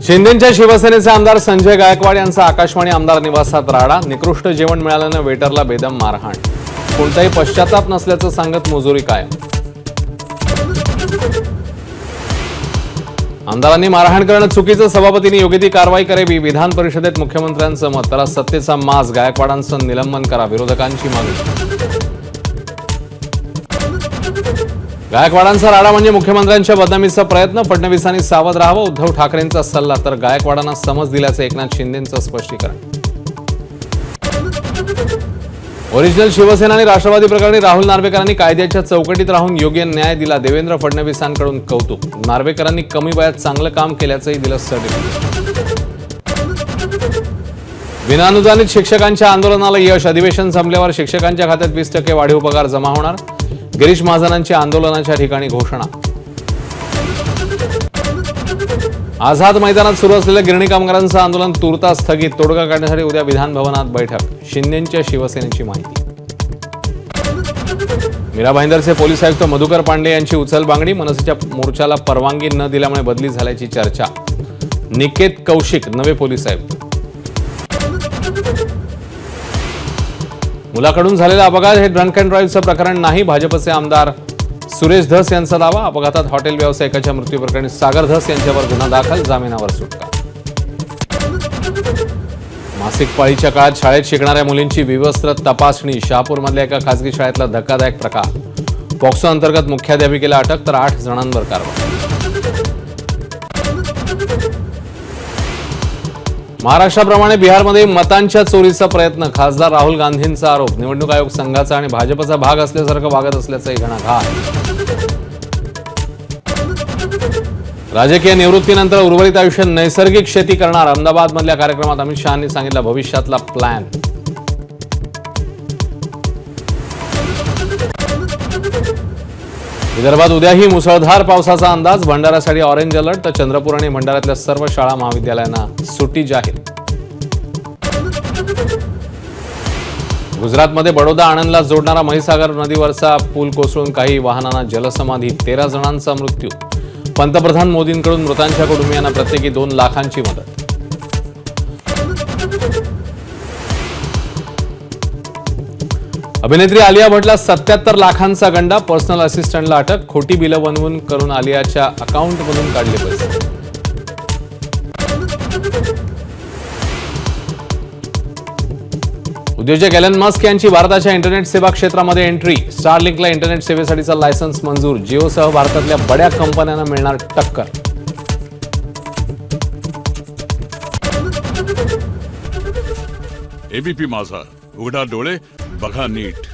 शिंदेच्या शिवसेनेचे आमदार संजय गायकवाड यांचा आकाशवाणी आमदार निवासात राडा। निकृष्ट जेवण मिळाल्याने वेटरला बेदम मारहाण। कोणताही पश्चाताप नसल्याचं सांगत मुजोरी कायम। आमदारांनी मारहाण करणं चुकीचं, सभापतींनी योग्य ती कारवाई करावी। विधान परिषदेत मुख्यमंत्र्यांचं मत, त्याला सत्तेचा माज, गायकवाडांचं निलंबन करा, विरोधकांची मागणी। गायकवाडांचा राडा म्हणजे मुख्यमंत्र्यांच्या बदनामीचा प्रयत्न। फडणवीसांनी सावध राहावं, उद्धव ठाकरेंचा सल्ला, तर गायकवाडांना समज दिल्याचं एकनाथ शिंदेंचं स्पष्टीकरण। ओरिजिनल शिवसेना आणि राष्ट्रवादी प्रकरणी राहुल नार्वेकरांनी कायद्याच्या चौकटीत राहून योग्य न्याय दिला, देवेंद्र फडणवीसांकडून कौतुक। नार्वेकरांनी कमी वयात चांगलं काम केल्याचंही दिलं सर्टिफिकेट। विनाअनुदानित शिक्षकांच्या आंदोलनाला यश, अधिवेशन संपल्यावर शिक्षकांच्या खात्यात 20% वाढीव पगार जमा होणार। गिरीश महाजनांची आंदोलनाच्या ठिकाणी घोषणा। आझाद मैदानात सुरू असलेल्या गिरणी कामगारांचं आंदोलन तुर्तास स्थगित, तोडगा काढण्यासाठी उद्या विधान भवनात बैठक। शिंदेच्या शिवसेनेची माहिती। मीरा भाईंदरचे पोलीस आयुक्त मधुकर पांडे यांची उचलबांगडी, मनसेच्या मोर्चाला परवानगी न दिल्यामुळे बदली झाल्याची चर्चा। निकेत कौशिक नवे पोलीस आयुक्त। मुलाकडून झालेला अपघात हे ड्रंक अँड ड्राईव्हचं प्रकरण नाही, भाजपचे आमदार सुरेश धस यांचा दावा। अपघातात हॉटेल व्यावसायिकाच्या मृत्यूप्रकरणी सागर धस यांच्यावर गुन्हा दाखल, जामिनावर सुटका। मासिक पाळीच्या काळात शाळेत शिकणाऱ्या मुलींची विवस्त्र तपासणी, शहापूरमधल्या एका खासगी शाळेतला धक्कादायक प्रकार। पॉक्सो अंतर्गत मुख्याध्यापिकेला अटक, तर 8 जणांवर कारवाई। महाराष्ट्राप्रमाणे बिहारमध्ये मतांच्या चोरीचा प्रयत्न, खासदार राहुल गांधींचा आरोप। निवडणूक आयोग संघाचा आणि भाजपचा भाग असल्यासारखं वागत असल्याचाही घणाघात। राजकीय निवृत्तीनंतर उर्वरित आयुष्य नैसर्गिक शेती करणार, अहमदाबादमधल्या कार्यक्रमात अमित शहांनी सांगितला भविष्यातला प्लॅन। विदर्भात उद्याही मुसळधार पावसाचा अंदाज, भंडाऱ्यासाठी ऑरेंज अलर्ट, तर चंद्रपूर आणि भंडाऱ्यातल्या सर्व शाळा महाविद्यालयांना सुट्टी जाहीर। गुजरातमध्ये बडोदा आणंदला जोडणारा महिसागर नदीवरचा पूल कोसळून काही वाहनांना जलसमाधी, 13 जणांचा मृत्यू। पंतप्रधान मोदींकडून मृतांच्या कुटुंबियांना प्रत्येकी 2 लाखांची मदत। अभिनेत्री आलिया भट्टला 77 लाखांचा गंडा, पर्सनल असिस्टंटला अटक। खोटी बिलं बनवून करून आलियाच्या अकाउंटमधून काढले पैसे। उद्योजक एलन मस्क यांची भारताच्या इंटरनेट सेवा क्षेत्रामध्ये एंट्री, स्टारलिंकला इंटरनेट सेवेसाठीचा लायसन्स मंजूर। जिओसह भारतातल्या बड्या कंपन्यांना मिळणार टक्कर। एबीपी माझा, उघडा डोळे बघा नीट।